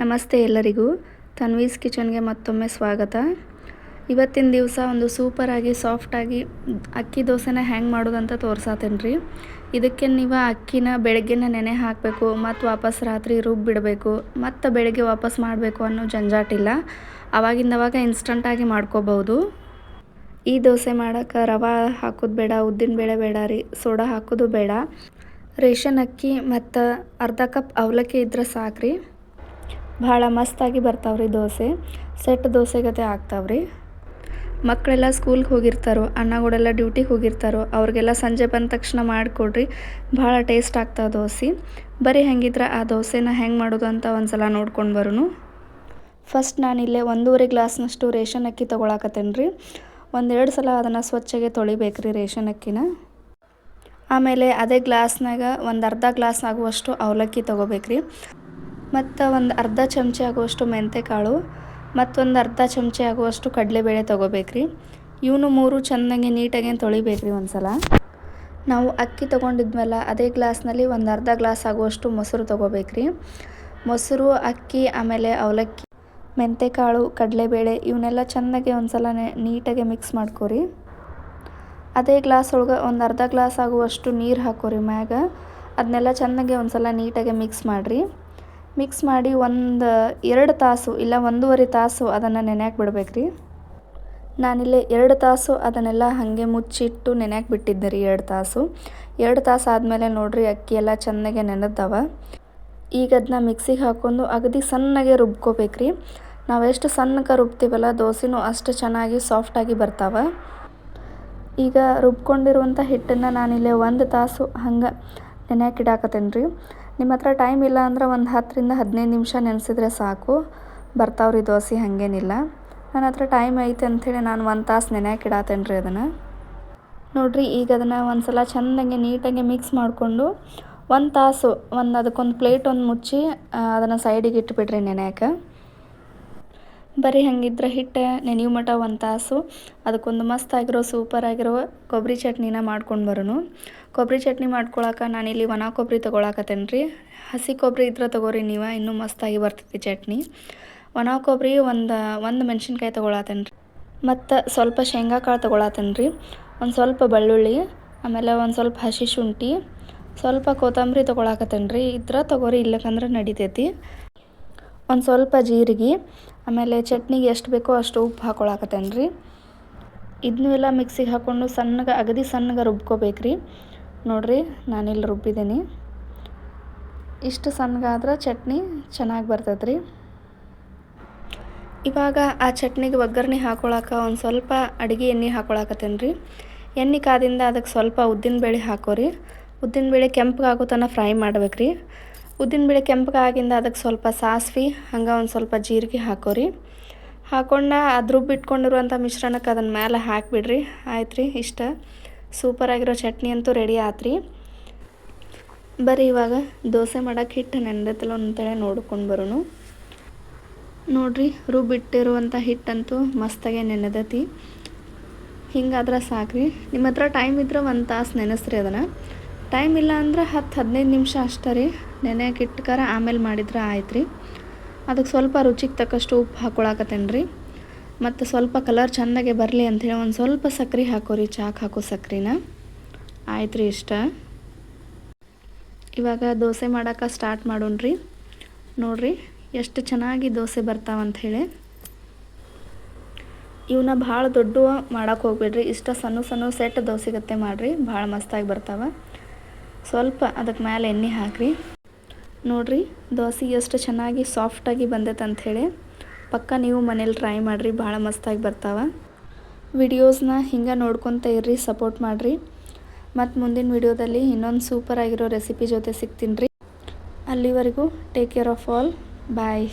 ನಮಸ್ತೆ ಎಲ್ಲರಿಗೂ. ತನ್ವೀಸ್ ಕಿಚನ್ಗೆ ಮತ್ತೊಮ್ಮೆ ಸ್ವಾಗತ. ಇವತ್ತಿನ ದಿವಸ ಒಂದು ಸೂಪರಾಗಿ ಸಾಫ್ಟಾಗಿ ಅಕ್ಕಿ ದೋಸೆನ ಹೆಂಗೆ ಮಾಡೋದಂತ ತೋರ್ಸಾತೇನೆ ರೀ. ಇದಕ್ಕೆ ನೀವು ಅಕ್ಕಿನ ಬೆಳಗ್ಗೆನೇ ನೆನೆ ಹಾಕಬೇಕು ಮತ್ತು ವಾಪಸ್ ರಾತ್ರಿ ರುಬ್ಬಿಡಬೇಕು ಮತ್ತು ಬೆಳಗ್ಗೆ ವಾಪಸ್ ಮಾಡಬೇಕು ಅನ್ನೋ ಜಂಜಾಟಿಲ್ಲ. ಅವಾಗಿಂದವಾಗ ಇನ್ಸ್ಟಂಟಾಗಿ ಮಾಡ್ಕೋಬೋದು. ಈ ದೋಸೆ ಮಾಡೋಕೆ ರವೆ ಹಾಕೋದು ಬೇಡ, ಉದ್ದಿನ ಬೇಳೆ ಬೇಡ ರೀ, ಸೋಡಾ ಹಾಕೋದು ಬೇಡ. ರೇಷನ್ ಅಕ್ಕಿ ಮತ್ತು ಅರ್ಧ ಕಪ್ ಅವಲಕ್ಕಿ ಇದ್ರೆ ಸಾಕ್ರಿ. ಭಾಳ ಮಸ್ತಾಗಿ ಬರ್ತಾವ್ರಿ ದೋಸೆ. ಸೆಟ್ ದೋಸೆ ಗತೆ ಆಗ್ತಾವ್ರಿ. ಮಕ್ಕಳೆಲ್ಲ ಸ್ಕೂಲ್ಗೆ ಹೋಗಿರ್ತಾರೋ, ಅಣ್ಣಗಳೆಲ್ಲ ಡ್ಯೂಟಿಗೆ ಹೋಗಿರ್ತಾರೋ, ಅವ್ರಿಗೆಲ್ಲ ಸಂಜೆ ಬಂದ ತಕ್ಷಣ ಮಾಡಿಕೊಡ್ರಿ. ಭಾಳ ಟೇಸ್ಟ್ ಆಗ್ತಾವೆ ದೋಸೆ. ಬರೀ ಹೆಂಗಿದ್ರೆ ಆ ದೋಸೆನ ಹೆಂಗೆ ಮಾಡೋದು ಅಂತ ಒಂದು ಸಲ ನೋಡ್ಕೊಂಡು ಬರೋನು. ಫಸ್ಟ್ ನಾನಿಲ್ಲೇ 1.5 ಗ್ಲಾಸ್ನಷ್ಟು ರೇಷನ್ ಅಕ್ಕಿ ತೊಗೊಳಕತ್ತೇನೆ ರೀ. 1-2 ಸಲ ಅದನ್ನು ಸ್ವಚ್ಛಗೆ ತೊಳಿಬೇಕ್ರಿ ರೇಷನ್ ಅಕ್ಕಿನ. ಆಮೇಲೆ ಅದೇ ಗ್ಲಾಸ್ನಾಗ ಒಂದು ಅರ್ಧ ಗ್ಲಾಸ್ ಆಗುವಷ್ಟು ಅವಲಕ್ಕಿ ತೊಗೋಬೇಕ್ರಿ. ಮತ್ತು ಒಂದು ಅರ್ಧ ಚಮಚೆ ಆಗುವಷ್ಟು ಮೆಂತೆಕಾಳು ಮತ್ತು ಒಂದು ಅರ್ಧ ಚಮಚೆ ಆಗುವಷ್ಟು ಕಡಲೆಬೇಳೆ ತೊಗೋಬೇಕ್ರಿ. ಇವನು 3 ಚೆನ್ನಾಗಿ ನೀಟಾಗಿ ತೊಳಿಬೇಕ್ರಿ ಒಂದು ಸಲ. ನಾವು ಅಕ್ಕಿ ತೊಗೊಂಡಿದ್ವಲ್ಲ ಅದೇ ಗ್ಲಾಸ್ನಲ್ಲಿ ಒಂದು ಅರ್ಧ ಗ್ಲಾಸ್ ಆಗುವಷ್ಟು ಮೊಸರು ತೊಗೋಬೇಕ್ರಿ. ಮೊಸರು, ಅಕ್ಕಿ, ಆಮೇಲೆ ಅವಲಕ್ಕಿ, ಮೆಂತೆಕಾಳು, ಕಡಲೆಬೇಳೆ ಇವನ್ನೆಲ್ಲ ಚೆನ್ನಾಗಿ ಒಂದು ಸಲ ನೀಟಾಗಿ ಮಿಕ್ಸ್ ಮಾಡ್ಕೊರಿ. ಅದೇ ಗ್ಲಾಸ್ ಒಳಗೆ ಒಂದು ಅರ್ಧ ಗ್ಲಾಸ್ ಆಗುವಷ್ಟು ನೀರು ಹಾಕೋರಿ ಮ್ಯಾಗ. ಅದನ್ನೆಲ್ಲ ಚೆನ್ನಾಗಿ ಒಂದು ಸಲ ನೀಟಾಗಿ ಮಿಕ್ಸ್ ಮಾಡಿರಿ. ಮಿಕ್ಸ್ ಮಾಡಿ 1-2 ತಾಸು ಇಲ್ಲ 1.5 ತಾಸು ಅದನ್ನು ನೆನೆಯಕ್ಕೆ ಬಿಡ್ಬೇಕ್ರಿ. ನಾನಿಲ್ಲಿ 2 ತಾಸು ಅದನ್ನೆಲ್ಲ ಹಾಗೆ ಮುಚ್ಚಿಟ್ಟು ನೆನೆಯಕ್ಕೆ ಬಿಟ್ಟಿದ್ದೆ ರೀ 2 ತಾಸು. 2 ತಾಸು ಆದಮೇಲೆ ನೋಡಿರಿ ಅಕ್ಕಿ ಎಲ್ಲ ಚೆನ್ನಾಗೆ ನೆನೆದವ. ಈಗ ಅದನ್ನ ಮಿಕ್ಸಿಗೆ ಹಾಕ್ಕೊಂಡು ಅಗದಿ ಸಣ್ಣಗೆ ರುಬ್ಕೋಬೇಕ್ರಿ. ನಾವು ಎಷ್ಟು ಸಣ್ಣಗೆ ರುಬ್ತೀವಲ್ಲ ದೋಸೆನೂ ಅಷ್ಟು ಚೆನ್ನಾಗಿ ಸಾಫ್ಟಾಗಿ ಬರ್ತಾವೆ. ಈಗ ರುಬ್ಕೊಂಡಿರುವಂಥ ಹಿಟ್ಟನ್ನು ನಾನಿಲ್ಲಿ 1 ತಾಸು ಹಂಗೆ ನೆನೆಯಕ್ಕೆ ಇಡಾಕತ್ತೇನೆ ರೀ. ನಿಮ್ಮ ಹತ್ರ ಟೈಮ್ ಇಲ್ಲ ಅಂದ್ರೆ ಒಂದು 10-15 ನಿಮಿಷ ನೆನೆಸಿದ್ರೆ ಸಾಕು, ಬರ್ತಾವ್ರಿ ದೋಸೆ, ಹಾಗೇನಿಲ್ಲ. ನನ್ನ ಹತ್ರ ಟೈಮ್ ಐತೆ ಅಂಥೇಳಿ ನಾನು 1 ತಾಸು ನೆನೆಯಕ್ಕೆ ಇಡಾತೇನೆ ರೀ ಅದನ್ನು. ನೋಡಿರಿ ಈಗ ಅದನ್ನು ಒಂದು ಸಲ ಚೆನ್ನಾಗಿ ನೀಟಾಗಿ ಮಿಕ್ಸ್ ಮಾಡಿಕೊಂಡು 1 ತಾಸು ಅದಕ್ಕೊಂದು ಪ್ಲೇಟ್ ಮುಚ್ಚಿ ಅದನ್ನು ಸೈಡಿಗೆ ಇಟ್ಬಿಡ್ರಿ ನೆನೆಯಕ್ಕೆ. ಬರೀ ಹಾಗಿದ್ರೆ ಹಿಟ್ಟು ನೆನೆಯೋ ಮಟ್ಟ 1 ತಾಸು ಅದಕ್ಕೊಂದು ಮಸ್ತಾಗಿರೋ ಸೂಪರಾಗಿರೋ ಕೊಬ್ಬರಿ ಚಟ್ನಿನ ಮಾಡ್ಕೊಂಡು ಬರೋನು. ಕೊಬ್ಬರಿ ಚಟ್ನಿ ಮಾಡ್ಕೊಳಕ್ಕೆ ನಾನಿಲ್ಲಿ ಒಣ ಕೊಬ್ಬರಿ ತೊಗೊಳಕತ್ತೇನೆ ರೀ. ಹಸಿ ಕೊಬ್ಬರಿ ಇದ್ರೆ ತೊಗೋರಿ ನೀವು, ಇನ್ನೂ ಮಸ್ತಾಗಿ ಬರ್ತೈತಿ ಚಟ್ನಿ. ಒಣ ಕೊಬ್ಬರಿ ಒಂದು ಮೆಣಸಿನ್ಕಾಯಿ ತೊಗೊಳತ್ತೇನೆ ರೀ. ಮತ್ತು ಸ್ವಲ್ಪ ಶೇಂಗಾ ಕಾಳು ತೊಗೊಳತ್ತೇನೆ ರೀ. ಒಂದು ಸ್ವಲ್ಪ ಬೆಳ್ಳುಳ್ಳಿ, ಆಮೇಲೆ ಒಂದು ಸ್ವಲ್ಪ ಹಸಿ ಶುಂಠಿ, ಸ್ವಲ್ಪ ಕೊತ್ತಂಬರಿ ತೊಗೊಳಕತ್ತೇನೆ ರೀ. ಇದ್ರೆ ತೊಗೋರಿ, ಇಲ್ಲಕಂದ್ರೆ ನಡಿತೈತಿ. ಒಂದು ಸ್ವಲ್ಪ ಜೀರಿಗೆ, ಆಮೇಲೆ ಚಟ್ನಿಗೆ ಎಷ್ಟು ಬೇಕೋ ಅಷ್ಟು ಉಪ್ಪು ಹಾಕ್ಕೊಳಕತ್ತೇನೆ ರೀ. ಇದನ್ನೂ ಎಲ್ಲ ಮಿಕ್ಸಿಗೆ ಹಾಕ್ಕೊಂಡು ಸಣ್ಣಗೆ ಅಗದಿ ಸಣ್ಣಗೆ ರುಬ್ಕೋಬೇಕ್ರಿ. ನೋಡಿರಿ ನಾನಿಲ್ಲಿ ರುಬ್ಬಿದ್ದೀನಿ. ಇಷ್ಟು ಸಣ್ಣಗಾದ್ರೆ ಚಟ್ನಿ ಚೆನ್ನಾಗಿ ಬರ್ತೈತೆ ರೀ. ಇವಾಗ ಆ ಚಟ್ನಿಗೆ ಒಗ್ಗರಣೆ ಹಾಕ್ಕೊಳಕ್ಕೆ ಒಂದು ಸ್ವಲ್ಪ ಅಡುಗೆ ಎಣ್ಣೆ ಹಾಕ್ಕೊಳಕತ್ತೇನೆ ರೀ. ಎಣ್ಣೆ ಕಾದಿಂದ ಅದಕ್ಕೆ ಸ್ವಲ್ಪ ಉದ್ದಿನಬೇಳೆ ಹಾಕೋರಿ. ಉದ್ದಿನಬೇಳೆ ಕೆಂಪಗಾಗೋ ತನಕ ಫ್ರೈ ಮಾಡ್ಬೇಕ್ರಿ. ಉದ್ದಿನಬೇಳೆ ಕೆಂಪಗಾಗಿಂದ ಅದಕ್ಕೆ ಸ್ವಲ್ಪ ಸಾಸಿವೆ, ಹಂಗೆ ಒಂದು ಸ್ವಲ್ಪ ಜೀರಿಗೆ ಹಾಕೋರಿ. ಹಾಕ್ಕೊಂಡು ಅದು ರುಬ್ಬಿಟ್ಕೊಂಡಿರುವಂಥ ಮಿಶ್ರಣಕ್ಕೆ ಅದನ್ನ ಮೇಲೆ ಹಾಕಿಬಿಡ್ರಿ. ಆಯ್ತು ರೀ, ಇಷ್ಟ ಸೂಪರಾಗಿರೋ ಚಟ್ನಿ ಅಂತೂ ರೆಡಿ ಆತ್ರಿ. ಬರೀ ಇವಾಗ ದೋಸೆ ಮಾಡೋಕ್ಕೆ ಹಿಟ್ಟು ನೆನೆದೈತಲ್ಲ ಅಂತೇಳಿ ನೋಡ್ಕೊಂಡು ಬರೋನು. ನೋಡಿರಿ ರುಬ್ಬಿಟ್ಟಿರುವಂಥ ಹಿಟ್ಟಂತೂ ಮಸ್ತಾಗೆ ನೆನೆದೈತಿ. ಹಿಂಗಾದ್ರೆ ಸಾಕ್ರಿ. ನಿಮ್ಮ ಹತ್ರ ಟೈಮ್ ಇದ್ರೆ 1 ತಾಸು ನೆನೆಸ್ರಿ ಅದನ್ನು. ಟೈಮ್ ಇಲ್ಲ ಅಂದ್ರೆ 10-15 ನಿಮಿಷ ಅಷ್ಟೇ ರೀ ನೆನೆಯಕ್ಕೆ ಇಟ್ಕರ ಆಮೇಲೆ ಮಾಡಿದ್ರೆ ಆಯ್ತು ರೀ. ಅದಕ್ಕೆ ಸ್ವಲ್ಪ ರುಚಿಗೆ ತಕ್ಕಷ್ಟು ಉಪ್ಪು ಹಾಕ್ಕೊಳಕತ್ತೇನೆ ರೀ. ಮತ್ತು ಸ್ವಲ್ಪ ಕಲರ್ ಚೆಂದಾಗೆ ಬರಲಿ ಅಂಥೇಳಿ ಒಂದು ಸ್ವಲ್ಪ ಸಕ್ಕರೆ ಹಾಕೋರಿ, ಚಾಕ್ ಹಾಕೋ ಸಕ್ಕರೆನ. ಆಯ್ತು ರೀ, ಇಷ್ಟ. ಇವಾಗ ದೋಸೆ ಮಾಡೋಕೆ ಸ್ಟಾರ್ಟ್ ಮಾಡೋಣ್ರಿ. ನೋಡಿರಿ ಎಷ್ಟು ಚೆನ್ನಾಗಿ ದೋಸೆ ಬರ್ತಾವಂಥೇಳಿ. ಇವನ್ನ ಭಾಳ ದೊಡ್ಡ ಮಾಡೋಕೆ ಹೋಗ್ಬೇಡ್ರಿ. ಇಷ್ಟ ಸಣ್ಣ ಸೆಟ್ ದೋಸೆಗತ್ತೆ ಮಾಡಿರಿ, ಭಾಳ ಮಸ್ತಾಗಿ ಬರ್ತಾವೆ. ಸ್ವಲ್ಪ ಅದಕ್ಕೆ ಮೇಲೆ ಎಣ್ಣೆ ಹಾಕಿರಿ. ನೋಡಿರಿ ದೋಸೆ ಎಷ್ಟು ಚೆನ್ನಾಗಿ ಸಾಫ್ಟಾಗಿ ಬಂದೈತೆ ಅಂಥೇಳಿ. ಪಕ್ಕ ನೀವು ಮನೇಲಿ ಟ್ರೈ ಮಾಡಿರಿ, ಭಾಳ ಮಸ್ತಾಗಿ ಬರ್ತಾವೆ. ವಿಡಿಯೋಸ್ನ ಹಿಂಗೆ ನೋಡ್ಕೊತ ಇರ್ರಿ, ಸಪೋರ್ಟ್ ಮಾಡಿರಿ. ಮತ್ತು ಮುಂದಿನ ವಿಡಿಯೋದಲ್ಲಿ ಇನ್ನೊಂದು ಸೂಪರಾಗಿರೋ ರೆಸಿಪಿ ಜೊತೆ ಸಿಗ್ತೀನಿ ರೀ. ಅಲ್ಲಿವರೆಗೂ take care of all. Bye.